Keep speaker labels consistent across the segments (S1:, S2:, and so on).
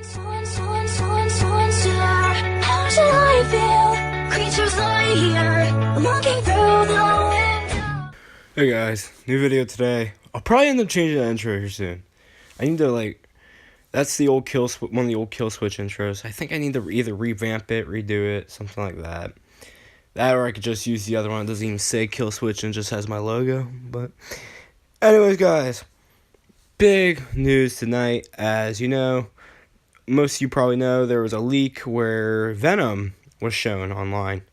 S1: How should I feel? Creatures lie here, looking through the window.
S2: Hey guys, new video today. I'll probably end up changing the intro here soon. I need to that's the old one of the old Kill Switch intros. I think I need to either revamp it, redo it, something like that. That or I could just use the other one. It doesn't even say Kill Switch and just has my logo. But anyways guys, big news tonight. As you know, most of you probably know, there was a leak where Venom was shown online.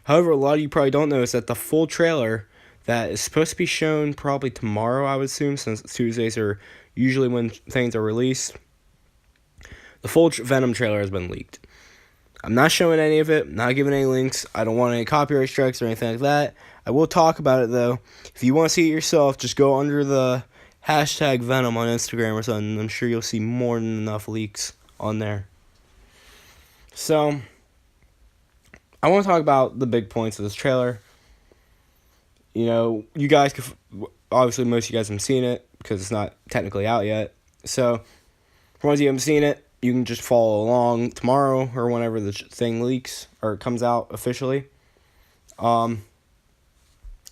S2: However, a lot of you probably don't know is that the full trailer that is supposed to be shown probably tomorrow, I would assume, since Tuesdays are usually when things are released. The full Venom trailer has been leaked. I'm not showing any of it, not giving any links. I don't want any copyright strikes or anything like that. I will talk about it, though. If you want to see it yourself, just go under the hashtag Venom on Instagram or something. I'm sure you'll see more than enough leaks on there. So, I want to talk about the big points of this trailer. You know, you guys could, obviously most of you guys haven't seen it because it's not technically out yet. So, for ones of you haven't seen it, you can just follow along tomorrow or whenever the thing leaks or comes out officially. I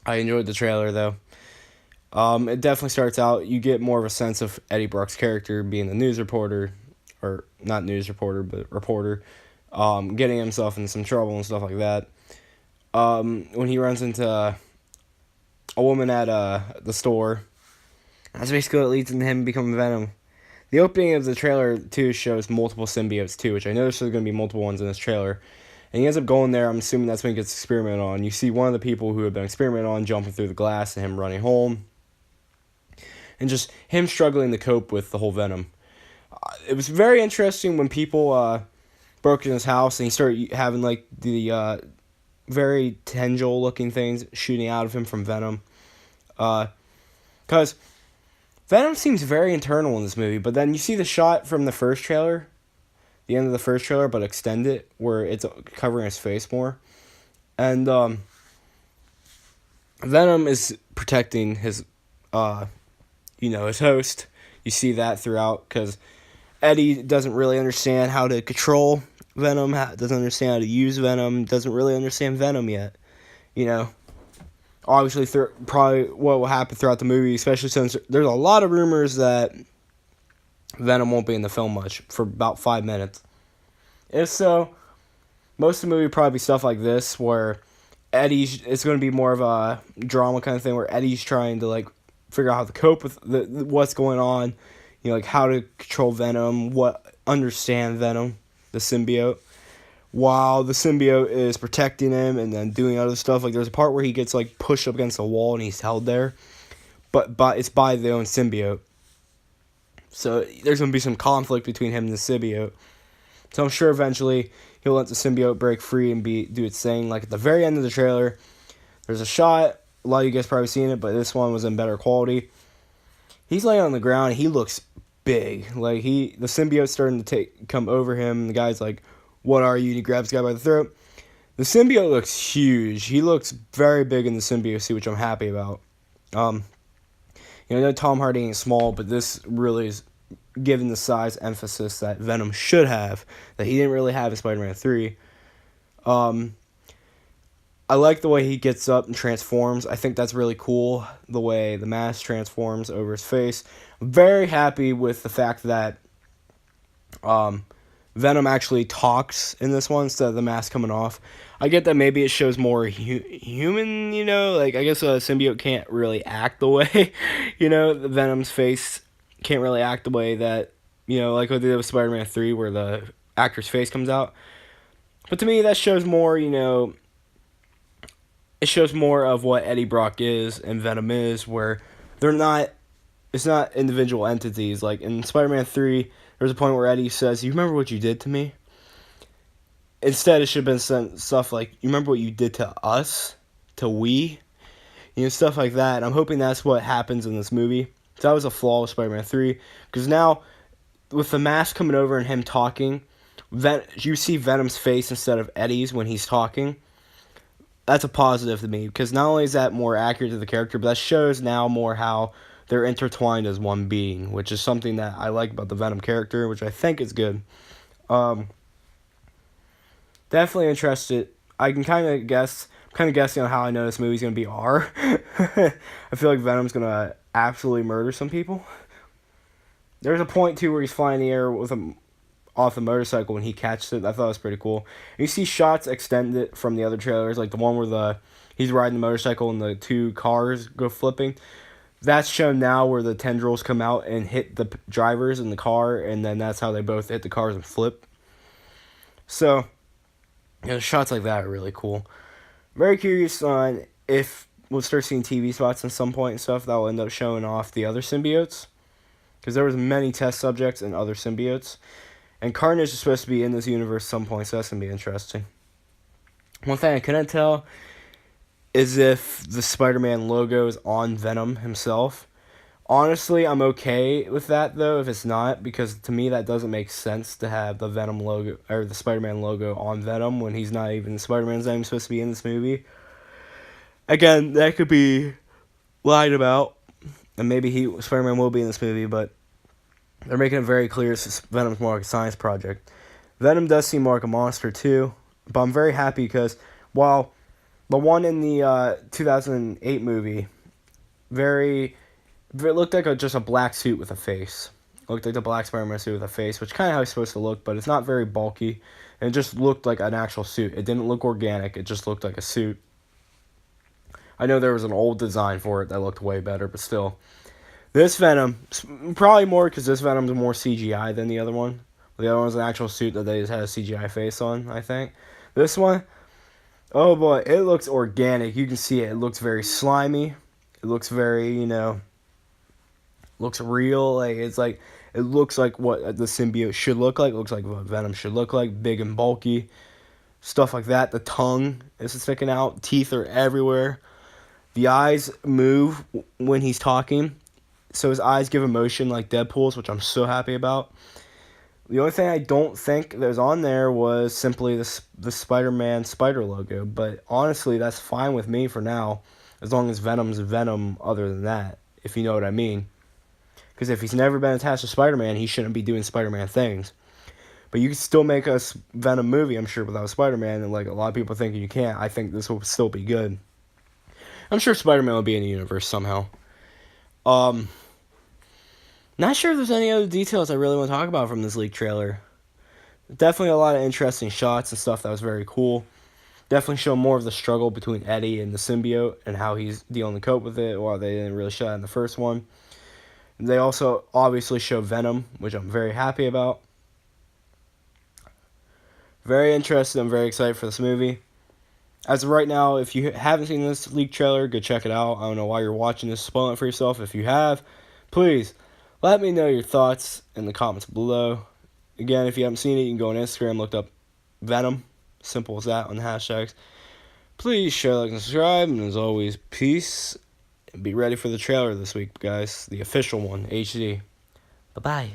S2: enjoyed the trailer though. It definitely starts out, you get more of a sense of Eddie Brock's character being the news reporter, or not news reporter, but reporter, getting himself in some trouble and stuff like that. When he runs into a woman at the store, that's basically what leads into him becoming Venom. The opening of the trailer, too, shows multiple symbiotes, too, which I noticed there's going to be multiple ones in this trailer. And he ends up going there. I'm assuming that's when he gets experimented on. You see one of the people who have been experimented on jumping through the glass and him running home. And just him struggling to cope with the whole Venom. It was very interesting when people broke in his house and he started having, the very tendril-looking things shooting out of him from Venom. Because Venom seems very internal in this movie, but then you see the shot from the first trailer, the end of the first trailer, but extend it, where it's covering his face more. And Venom is protecting his, his host. You see that throughout, because Eddie doesn't really understand how to control Venom, doesn't understand how to use Venom, doesn't really understand Venom yet, Obviously, probably what will happen throughout the movie, especially since there's a lot of rumors that Venom won't be in the film much for about 5 minutes. If so, most of the movie will probably be stuff like this, where it's going to be more of a drama kind of thing, where Eddie's trying to, figure out how to cope with what's going on, how to control Venom, understand Venom, the symbiote, while the symbiote is protecting him and then doing other stuff. There's a part where he gets pushed up against the wall and he's held there, but it's by the own symbiote. So there's going to be some conflict between him and the symbiote. So I'm sure eventually he'll let the symbiote break free and do its thing. At the very end of the trailer, there's a shot, a lot of you guys probably seen it, but this one was in better quality. He's laying on the ground and he looks big. The symbiote's starting to come over him, and the guy's like, "What are you?" And he grabs the guy by the throat. The symbiote looks huge. He looks very big in the symbiote suit, which I'm happy about. I know Tom Hardy ain't small, but this really is given the size emphasis that Venom should have, that he didn't really have in Spider-Man 3. I like the way he gets up and transforms. I think that's really cool, the way the mask transforms over his face. I'm very happy with the fact that Venom actually talks in this one instead of the mask coming off. I get that maybe it shows more human, I guess a symbiote can't really act the way, the Venom's face can't really act the way that, like what they did with Spider-Man 3 where the actor's face comes out. But to me, that shows more, it shows more of what Eddie Brock is and Venom is, where it's not individual entities. Like in Spider-Man 3, there's a point where Eddie says, "You remember what you did to me?" Instead, it should have been stuff like, "You remember what you did to us? To we?" Stuff like that. And I'm hoping that's what happens in this movie. So that was a flaw with Spider-Man 3. Because now, with the mask coming over and him talking, you see Venom's face instead of Eddie's when he's talking. That's a positive to me. Because not only is that more accurate to the character, but that shows now more how they're intertwined as one being, which is something that I like about the Venom character, which I think is good. Definitely interested. I can kind of guess. I'm kind of guessing on how I know this movie's gonna be R. I feel like Venom's gonna absolutely murder some people. There's a point too where he's flying in the air with a off the motorcycle when he catches it. I thought it was pretty cool. And you see shots extended from the other trailers, like the one where he's riding the motorcycle and the two cars go flipping. That's shown now where the tendrils come out and hit the drivers in the car, and then that's how they both hit the cars and flip. So, shots like that are really cool. Very curious on if we'll start seeing TV spots at some point and stuff that will end up showing off the other symbiotes. Because there was many test subjects and other symbiotes. And Carnage is supposed to be in this universe at some point, so that's going to be interesting. One thing I couldn't tell is if the Spider-Man logo is on Venom himself. Honestly, I'm okay with that, though, if it's not, because to me that doesn't make sense to have the Venom logo, or the Spider-Man logo on Venom when he's not even, Spider-Man's not even supposed to be in this movie. Again, that could be lied about, and maybe Spider-Man will be in this movie, but they're making it very clear Venom's more like a science project. Venom does seem more like a monster, too, but I'm very happy because while the one in the 2008 movie, it looked like just a black suit with a face. It looked like the black Spider-Man suit with a face, which kind of how it's supposed to look, but it's not very bulky. And it just looked like an actual suit. It didn't look organic. It just looked like a suit. I know there was an old design for it that looked way better, but still. This Venom, probably more because this Venom's more CGI than the other one. The other one's an actual suit that they just had a CGI face on, I think. This one, oh boy, it looks organic. You can see it. It looks very slimy. It looks very, looks real. It looks like what the symbiote should look like. It looks like what Venom should look like. Big and bulky. Stuff like that. The tongue is sticking out. Teeth are everywhere. The eyes move when he's talking. So his eyes give emotion like Deadpool's, which I'm so happy about. The only thing I don't think that was on there was simply the Spider-Man spider logo. But honestly, that's fine with me for now, as long as Venom's Venom other than that, if you know what I mean. Because if he's never been attached to Spider-Man, he shouldn't be doing Spider-Man things. But you can still make a Venom movie, I'm sure, without Spider-Man. And like a lot of people think you can't. I think this will still be good. I'm sure Spider-Man will be in the universe somehow. Not sure if there's any other details I really want to talk about from this leaked trailer. Definitely a lot of interesting shots and stuff that was very cool. Definitely show more of the struggle between Eddie and the symbiote and how he's dealing to cope with it, while they didn't really show that in the first one. They also obviously show Venom, which I'm very happy about. Very interested. I'm very excited for this movie. As of right now, if you haven't seen this leaked trailer, go check it out. I don't know why you're watching this. Spoil it for yourself. If you have, please let me know your thoughts in the comments below. Again, if you haven't seen it, you can go on Instagram, look up Venom. Simple as that on the hashtags. Please share, like, and subscribe. And as always, peace. And be ready for the trailer this week, guys. The official one, HD. Bye-bye.